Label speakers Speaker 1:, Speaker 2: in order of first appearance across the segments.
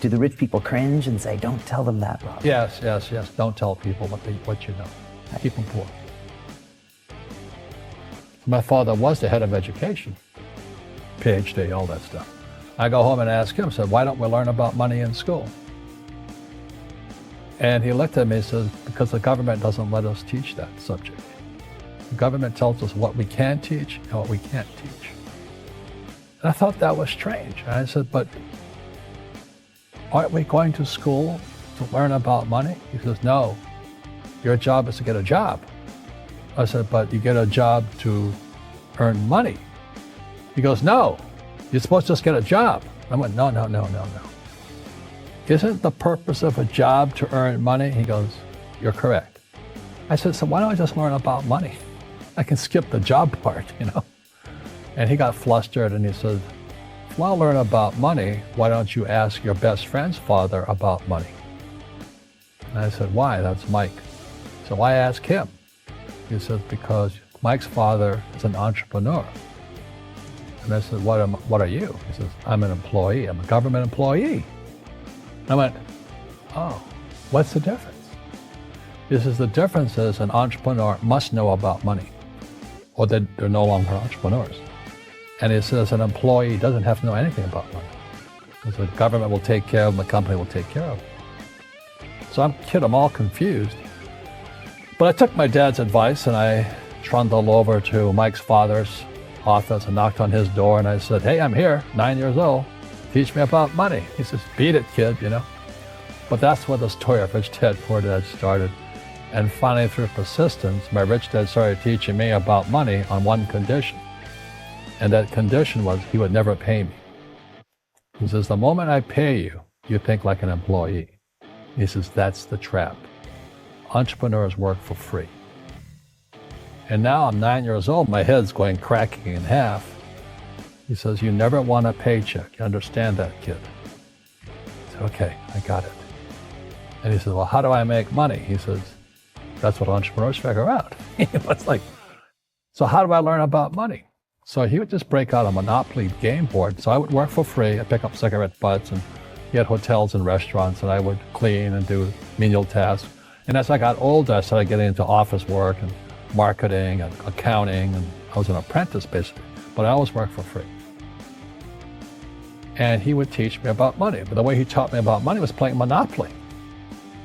Speaker 1: Do the rich people cringe and say, don't tell them that, Rob?
Speaker 2: Yes. Don't tell people what you know. Keep them poor. My father was the head of education, PhD, all that stuff. I go home and ask him, said, why don't we learn about money in school? And he looked at me and says, because the government doesn't let us teach that subject. The government tells us what we can teach and what we can't teach. And I thought that was strange. And I said, but aren't we going to school to learn about money? He says, no, your job is to get a job. I said, but you get a job to earn money. He goes, no, you're supposed to just get a job. I went, no. Isn't the purpose of a job to earn money? He goes, you're correct. I said, so why don't I just learn about money? I can skip the job part, you know? And he got flustered and he said, if you want to learn about money, why don't you ask your best friend's father about money? And I said, why? That's Mike. So why ask him? He says, because Mike's father is an entrepreneur. And I said, what are you? He says, I'm an employee. I'm a government employee. I went, oh, what's the difference? He says, the difference is an entrepreneur must know about money, or they're no longer entrepreneurs. And he says an employee doesn't have to know anything about money, because the government will take care of them, the company will take care of them. So I'm all confused. But I took my dad's advice and I trundled over to Mike's father's office and knocked on his door and I said, hey, I'm here, 9 years old. Teach me about money. He says, beat it, kid, you know. But that's where the story of Rich Dad, Poor Dad started. And finally, through persistence, my rich dad started teaching me about money on one condition. And that condition was he would never pay me. He says, the moment I pay you, you think like an employee. He says, that's the trap. Entrepreneurs work for free. And now I'm 9 years old, my head's going cracking in half. He says, you never want a paycheck. You understand that, kid? I said, okay, I got it. And he says, well, how do I make money? He says, that's what entrepreneurs figure out. It's like, so how do I learn about money? So he would just break out a Monopoly game board. So I would work for free. I'd pick up cigarette butts, and he had hotels and restaurants, and I would clean and do menial tasks. And as I got older, I started getting into office work and marketing and accounting, and I was an apprentice basically, but I always worked for free. And he would teach me about money, but the way he taught me about money was playing Monopoly.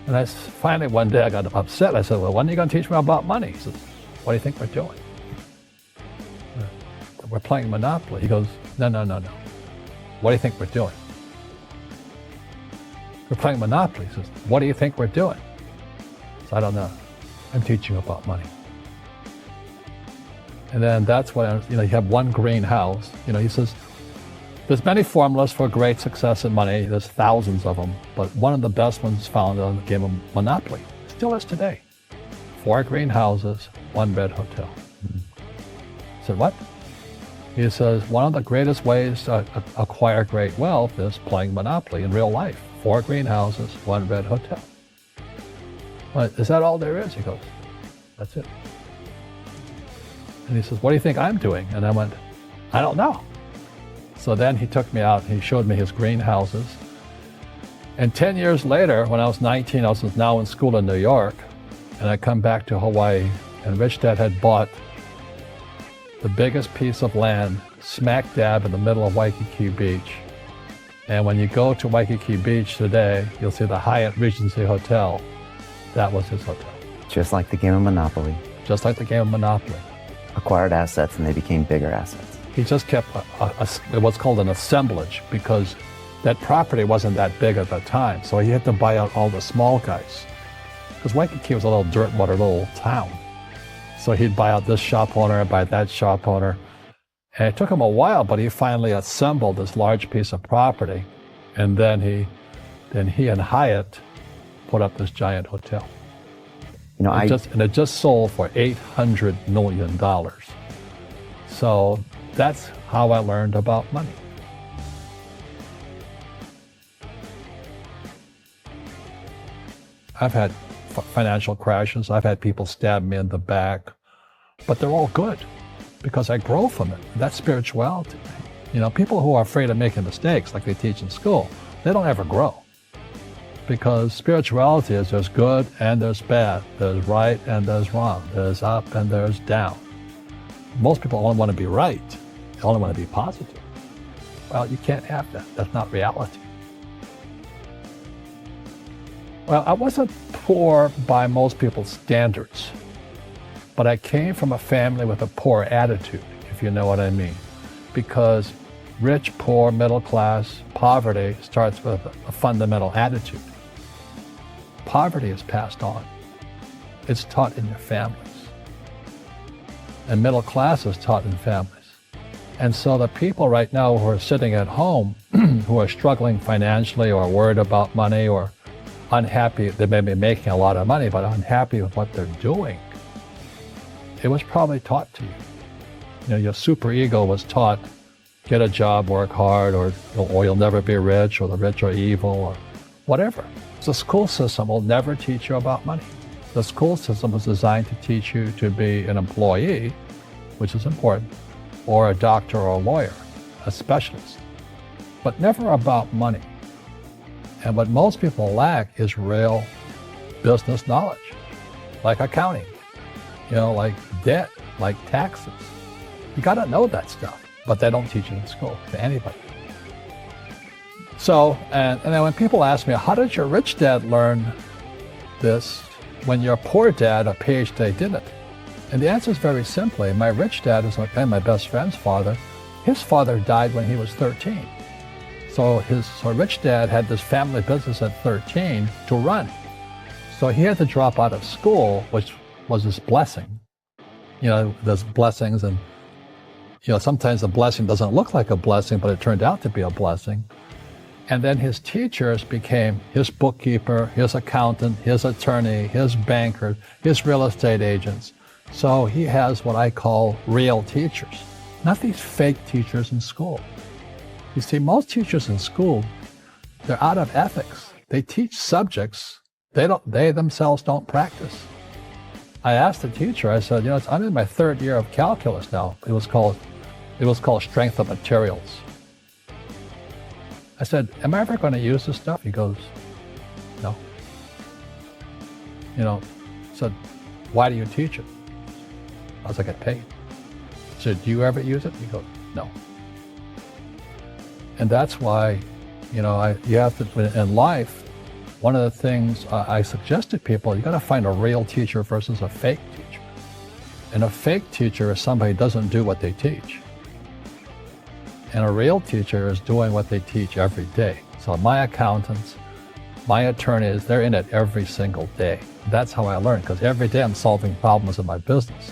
Speaker 2: And finally one day I got upset. I said, well, when are you going to teach me about money? He says, what do you think we're doing? We're playing Monopoly. He goes, no. What do you think we're doing? We're playing Monopoly. He says, what do you think we're doing? So I don't know. I'm teaching you about money. And then that's when, you have one greenhouse. He says, there's many formulas for great success in money. There's thousands of them. But one of the best ones found on the game of Monopoly. Still is today. 4 greenhouses, 1 red hotel. I said, what? He says, one of the greatest ways to acquire great wealth is playing Monopoly in real life. 4 greenhouses, 1 red hotel. Well, is that all there is? He goes, that's it. And he says, what do you think I'm doing? And I went, I don't know. So then he took me out and he showed me his greenhouses. And 10 years later, when I was 19, I was now in school in New York, and I come back to Hawaii, and Rich Dad had bought the biggest piece of land smack dab in the middle of Waikiki Beach. And when you go to Waikiki Beach today, you'll see the Hyatt Regency Hotel. That was his hotel.
Speaker 1: Just like the game of Monopoly.
Speaker 2: Just like the game of Monopoly.
Speaker 1: Acquired assets and they became bigger assets.
Speaker 2: He just kept what's called an assemblage, because that property wasn't that big at the time. So he had to buy out all the small guys. Because Waikiki was a little dirt water little town. So he'd buy out this shop owner, buy that shop owner. And it took him a while, but he finally assembled this large piece of property. And then he and Hyatt put up this giant hotel. It just sold for $800 million. So that's how I learned about money. I've had financial crashes. I've had people stab me in the back, but they're all good because I grow from it. That's spirituality. People who are afraid of making mistakes, like they teach in school, they don't ever grow. because spirituality is there's good and there's bad, there's right and there's wrong, there's up and there's down. Most people only want to be right, they only want to be positive. Well, you can't have that. That's not reality. Well, I wasn't poor by most people's standards, but I came from a family with a poor attitude, if you know what I mean. Because rich, poor, middle class, poverty starts with a fundamental attitude. Poverty is passed on. It's taught in your families. And middle class is taught in families. And so the people right now who are sitting at home, who are struggling financially or worried about money or unhappy, they may be making a lot of money, but unhappy with what they're doing, it was probably taught to you. You know, your superego was taught, get a job, work hard, or you'll never be rich, or the rich are evil, or whatever. The school system will never teach you about money. The school system was designed to teach you to be an employee, which is important, or a doctor or a lawyer, a specialist, but never about money. And what most people lack is real business knowledge, like accounting, like debt, like taxes. You got to know that stuff, but they don't teach it in school to anybody. So, and then when people ask me, how did your rich dad learn this when your poor dad, a PhD, didn't? And the answer is very simply, my rich dad is my best friend's father. His father died when he was 13. So rich dad had this family business at 13 to run. So he had to drop out of school, which was his blessing. There's blessings and, sometimes the blessing doesn't look like a blessing, but it turned out to be a blessing. And then his teachers became his bookkeeper, his accountant, his attorney, his banker, his real estate agents. So he has what I call real teachers, not these fake teachers in school. You see, most teachers in school, they're out of ethics. They teach subjects they themselves don't practice. I asked the teacher, I said, I'm in my third year of calculus now. It was called strength of materials. I said, am I ever going to use this stuff? He goes, no. I said, why do you teach it? I was like, I get paid. I said, do you ever use it? He goes, no. And that's why, you have to, in life, one of the things I suggest to people, you got to find a real teacher versus a fake teacher. And a fake teacher is somebody who doesn't do what they teach. And a real teacher is doing what they teach every day. So my accountants, my attorneys, they're in it every single day. That's how I learn, because every day I'm solving problems in my business.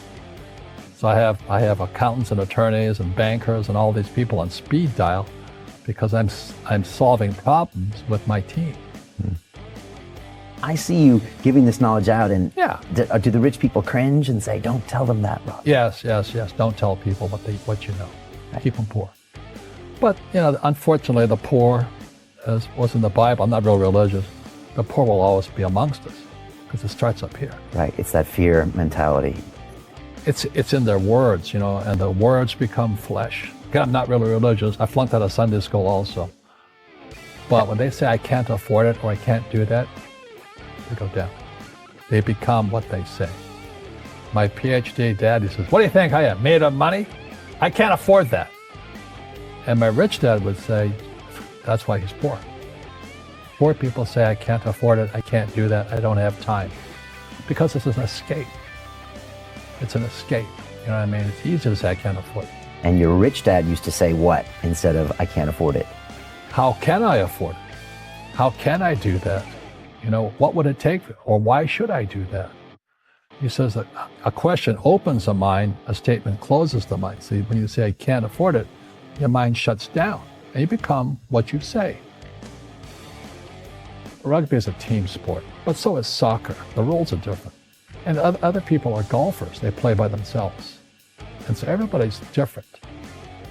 Speaker 2: So I have accountants and attorneys and bankers and all these people on speed dial because I'm solving problems with my team.
Speaker 1: I see you giving this knowledge out, and
Speaker 2: yeah.
Speaker 1: Do the rich people cringe and say, don't tell them that, Rob?
Speaker 2: Yes. Don't tell people what you know. Right. Keep them poor. But, unfortunately, the poor, as was in the Bible, I'm not real religious, the poor will always be amongst us because it starts up here.
Speaker 1: Right, it's that fear mentality.
Speaker 2: It's in their words, and the words become flesh. Again, I'm not really religious. I flunked out of Sunday school also. But when they say I can't afford it or I can't do that, they go down. They become what they say. My PhD daddy says, what do you think I am, made of money? I can't afford that. And my rich dad would say, that's why he's poor. Poor people say, I can't afford it, I can't do that, I don't have time. Because this is an escape. It's an escape. You know what I mean? It's easy to say, I can't afford it.
Speaker 1: And your rich dad used to say what instead of, I can't afford it?
Speaker 2: How can I afford it? How can I do that? What would it take? Or why should I do that? He says that a question opens the mind, a statement closes the mind. See, when you say, I can't afford it, your mind shuts down and you become what you say. Rugby is a team sport, but so is soccer. The rules are different. And other people are golfers. They play by themselves. And so everybody's different.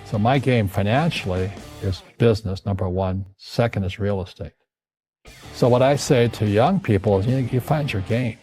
Speaker 2: So my game financially is business, number one. Second is real estate. So what I say to young people is, you find your game.